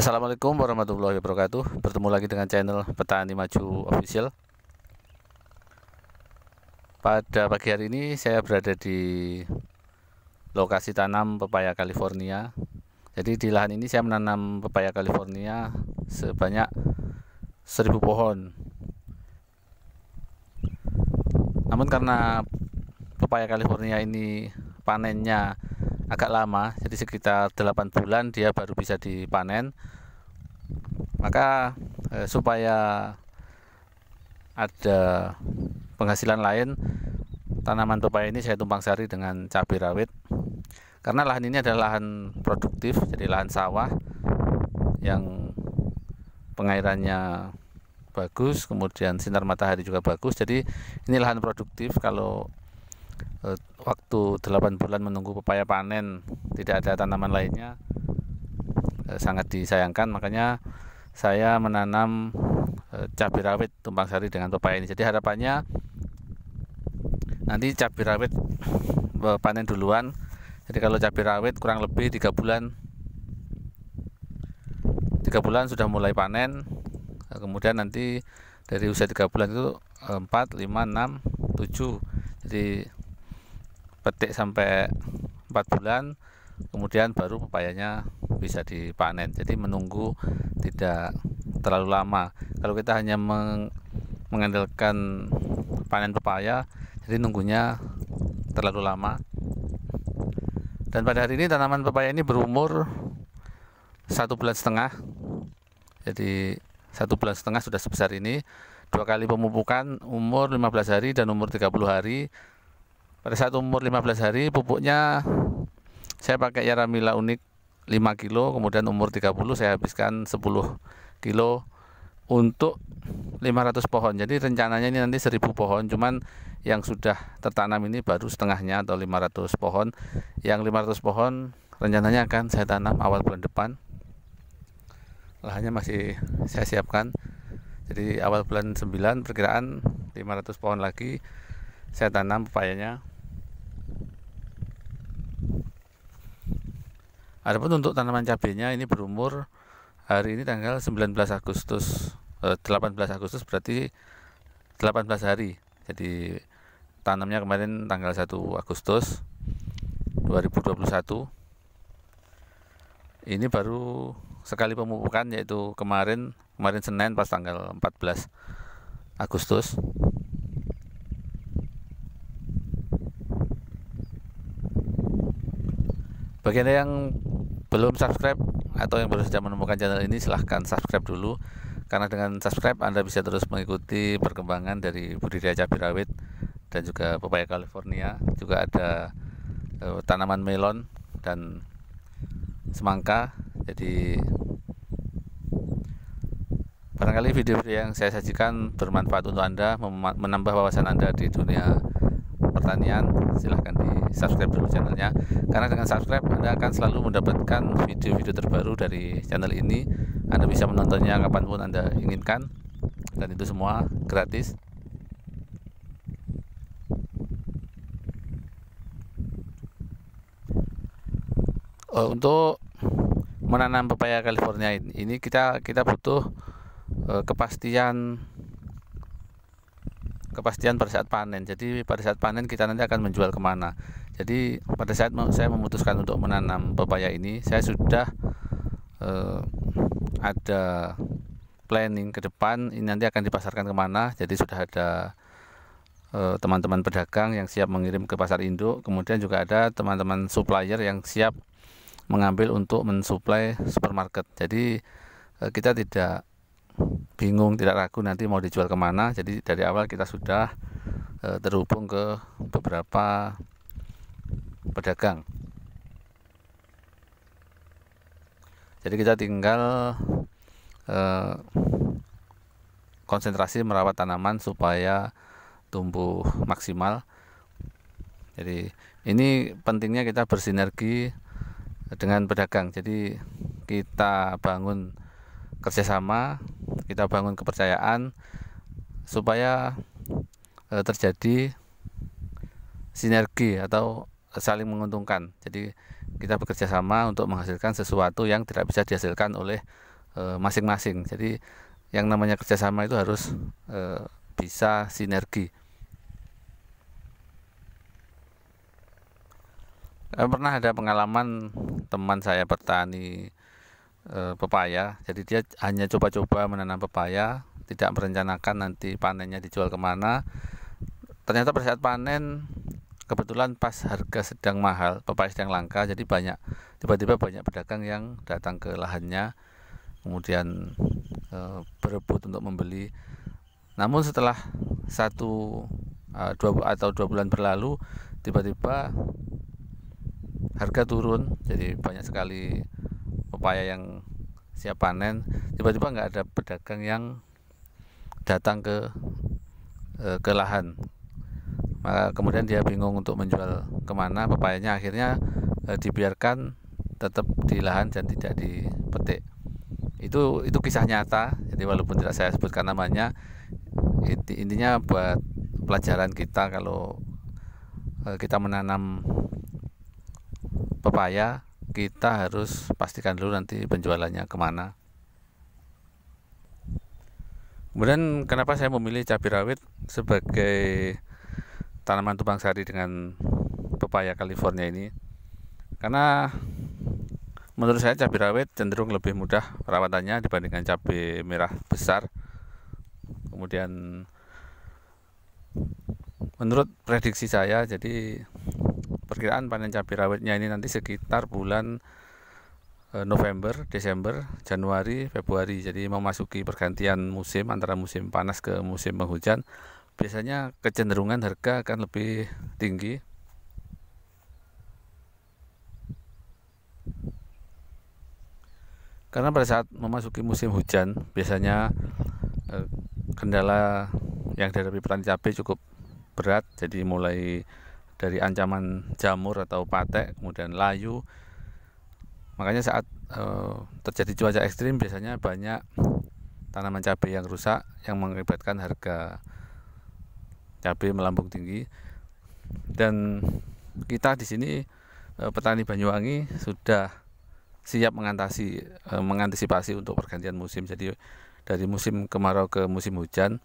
Assalamualaikum warahmatullahi wabarakatuh. Bertemu lagi dengan channel Petani Maju Official. Pada pagi hari ini saya berada di lokasi tanam pepaya California. Jadi di lahan ini saya menanam pepaya California sebanyak 1000 pohon. Namun karena pepaya California ini panennya agak lama, jadi sekitar 8 bulan dia baru bisa dipanen. Maka supaya ada penghasilan lain, tanaman pepaya ini saya tumpang sari dengan cabai rawit. Karena lahan ini adalah lahan produktif, jadi lahan sawah yang pengairannya bagus, kemudian sinar matahari juga bagus. Jadi ini lahan produktif. Kalau waktu 8 bulan menunggu pepaya panen tidak ada tanaman lainnya, sangat disayangkan. Makanya saya menanam cabai rawit tumpang sari dengan pepaya ini. Jadi harapannya nanti cabai rawit panen duluan. Jadi kalau cabai rawit kurang lebih 3 bulan sudah mulai panen. Kemudian nanti dari usia 3 bulan itu 4, 5, 6, 7. Jadi petik sampai 4 bulan, kemudian baru pepayanya bisa dipanen. Jadi menunggu tidak terlalu lama. Kalau kita hanya mengandalkan panen pepaya, jadi nunggunya terlalu lama. Dan pada hari ini tanaman pepaya ini berumur 1,5 bulan. Jadi 1,5 bulan sudah sebesar ini. 2 kali pemupukan, umur 15 hari dan umur 30 hari. Pada saat umur 15 hari pupuknya saya pakai Yaramila Unik 5 kilo, kemudian umur 30 saya habiskan 10 kilo untuk 500 pohon. Jadi rencananya ini nanti 1000 pohon, cuman yang sudah tertanam ini baru setengahnya atau 500 pohon. Yang 500 pohon rencananya akan saya tanam awal bulan depan. Lahannya masih saya siapkan. Jadi awal bulan 9 perkiraan 500 pohon lagi saya tanam pepayanya. Adapun untuk tanaman cabenya ini berumur hari ini tanggal 18 Agustus berarti 18 hari. Jadi tanamnya kemarin tanggal 1 Agustus 2021. Ini baru sekali pemupukan, yaitu kemarin Senin pas tanggal 14 Agustus. Bagi Anda yang belum subscribe atau yang baru saja menemukan channel ini, silahkan subscribe dulu. Karena dengan subscribe Anda bisa terus mengikuti perkembangan dari budidaya cabai rawit dan juga pepaya California. Juga ada tanaman melon dan semangka. Jadi barangkali video-video yang saya sajikan bermanfaat untuk Anda, menambah wawasan Anda di dunia pertanian. Silahkan di subscribe dulu channelnya, karena dengan subscribe Anda akan selalu mendapatkan video-video terbaru dari channel ini. Anda bisa menontonnya kapanpun Anda inginkan, dan itu semua gratis. Untuk menanam pepaya California ini kita butuh kepastian pada saat panen. Jadi pada saat panen kita nanti akan menjual kemana. Jadi pada saat saya memutuskan untuk menanam pepaya ini, saya sudah ada planning ke depan ini nanti akan dipasarkan kemana. Jadi sudah ada teman-teman pedagang yang siap mengirim ke pasar induk, kemudian juga ada teman-teman supplier yang siap mengambil untuk mensuplai supermarket. Jadi kita tidak bingung, tidak ragu nanti mau dijual kemana. Jadi dari awal kita sudah terhubung ke beberapa pedagang. Jadi kita tinggal konsentrasi merawat tanaman supaya tumbuh maksimal. Jadi ini pentingnya kita bersinergi dengan pedagang. Jadi kita bangun kerjasama, kita bangun kepercayaan supaya terjadi sinergi atau saling menguntungkan. Jadi kita bekerja sama untuk menghasilkan sesuatu yang tidak bisa dihasilkan oleh masing-masing. Jadi yang namanya kerjasama itu harus bisa sinergi. Pernah ada pengalaman teman saya petani pepaya. Jadi dia hanya coba-coba menanam pepaya, tidak merencanakan nanti panennya dijual kemana. Ternyata pada saat panen kebetulan pas harga sedang mahal, pepaya sedang langka, jadi tiba-tiba banyak pedagang yang datang ke lahannya, kemudian berebut untuk membeli. Namun setelah 2 bulan berlalu, tiba-tiba harga turun, jadi banyak sekali pepaya yang siap panen. Tiba-tiba nggak ada pedagang yang datang ke lahan. Maka kemudian dia bingung untuk menjual kemana pepayanya. Akhirnya dibiarkan tetap di lahan dan tidak dipetik. Itu kisah nyata. Jadi walaupun tidak saya sebutkan namanya, intinya buat pelajaran kita, kalau kita menanam pepaya, kita harus pastikan dulu nanti penjualannya kemana. Kemudian kenapa saya memilih cabai rawit sebagai tanaman tumpang sari dengan pepaya California ini? Karena menurut saya cabai rawit cenderung lebih mudah perawatannya dibandingkan cabai merah besar. Kemudian menurut prediksi saya, jadi perkiraan panen cabai rawitnya ini nanti sekitar bulan November, Desember, Januari, Februari. Jadi memasuki pergantian musim antara musim panas ke musim penghujan. Biasanya kecenderungan harga akan lebih tinggi. Karena pada saat memasuki musim hujan, biasanya kendala yang dihadapi petani cabai cukup berat. Jadi mulai dari ancaman jamur atau patek, kemudian layu. Makanya saat terjadi cuaca ekstrim, biasanya banyak tanaman cabai yang rusak, yang mengakibatkan harga cabai melambung tinggi. Dan kita di sini petani Banyuwangi sudah siap mengantisipasi untuk pergantian musim. Jadi dari musim kemarau ke musim hujan,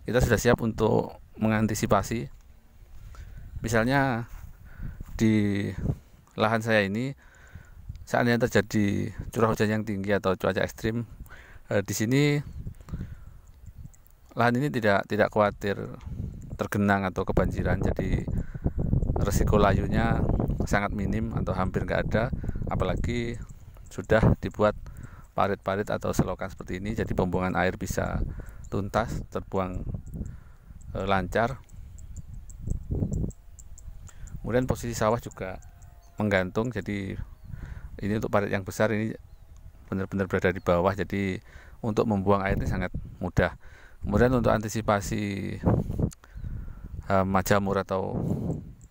kita sudah siap untuk mengantisipasi. Misalnya di lahan saya ini, seandainya terjadi curah hujan yang tinggi atau cuaca ekstrim, di sini lahan ini tidak khawatir tergenang atau kebanjiran. Jadi resiko layunya sangat minim atau hampir nggak ada. Apalagi sudah dibuat parit-parit atau selokan seperti ini, jadi pembuangan air bisa tuntas, terbuang lancar. Kemudian posisi sawah juga menggantung, jadi ini untuk parit yang besar ini benar-benar berada di bawah, jadi untuk membuang air ini sangat mudah. Kemudian untuk antisipasi hama jamur atau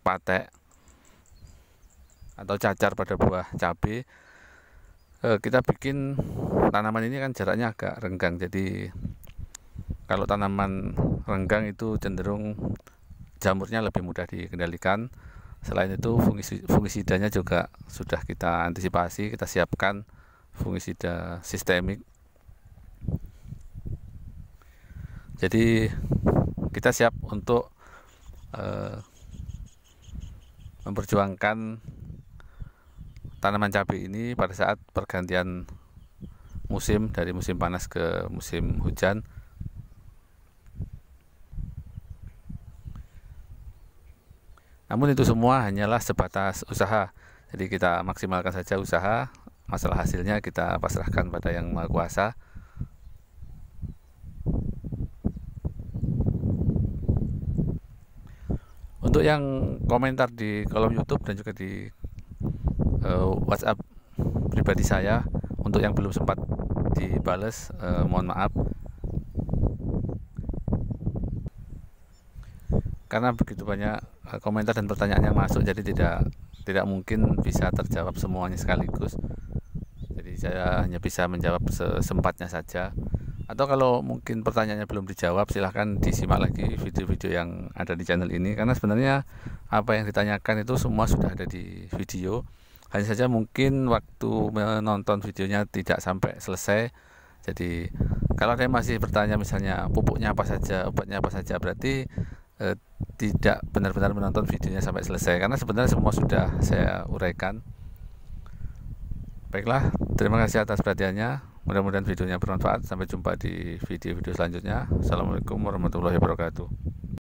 patek atau cacar pada buah cabai, kita bikin tanaman ini kan jaraknya agak renggang. Jadi kalau tanaman renggang itu cenderung jamurnya lebih mudah dikendalikan. Selain itu fungisidanya juga sudah kita antisipasi, kita siapkan fungisida sistemik. Jadi kita siap untuk memperjuangkan tanaman cabai ini pada saat pergantian musim dari musim panas ke musim hujan. Namun itu semua hanyalah sebatas usaha. Jadi kita maksimalkan saja usaha, masalah hasilnya kita pasrahkan pada Yang Maha Kuasa. Untuk yang komentar di kolom YouTube dan juga di WhatsApp pribadi saya, untuk yang belum sempat dibales, mohon maaf. Karena begitu banyak komentar dan pertanyaan yang masuk, jadi tidak mungkin bisa terjawab semuanya sekaligus. Jadi saya hanya bisa menjawab sesempatnya saja. Atau kalau mungkin pertanyaannya belum dijawab, silahkan disimak lagi video-video yang ada di channel ini. Karena sebenarnya apa yang ditanyakan itu semua sudah ada di video. Hanya saja mungkin waktu menonton videonya tidak sampai selesai. Jadi kalau ada yang masih bertanya misalnya pupuknya apa saja, obatnya apa saja, berarti tidak benar-benar menonton videonya sampai selesai, karena sebenarnya semua sudah saya uraikan. Baiklah, terima kasih atas perhatiannya. Mudah-mudahan videonya bermanfaat. Sampai jumpa di video-video selanjutnya. Assalamualaikum warahmatullahi wabarakatuh.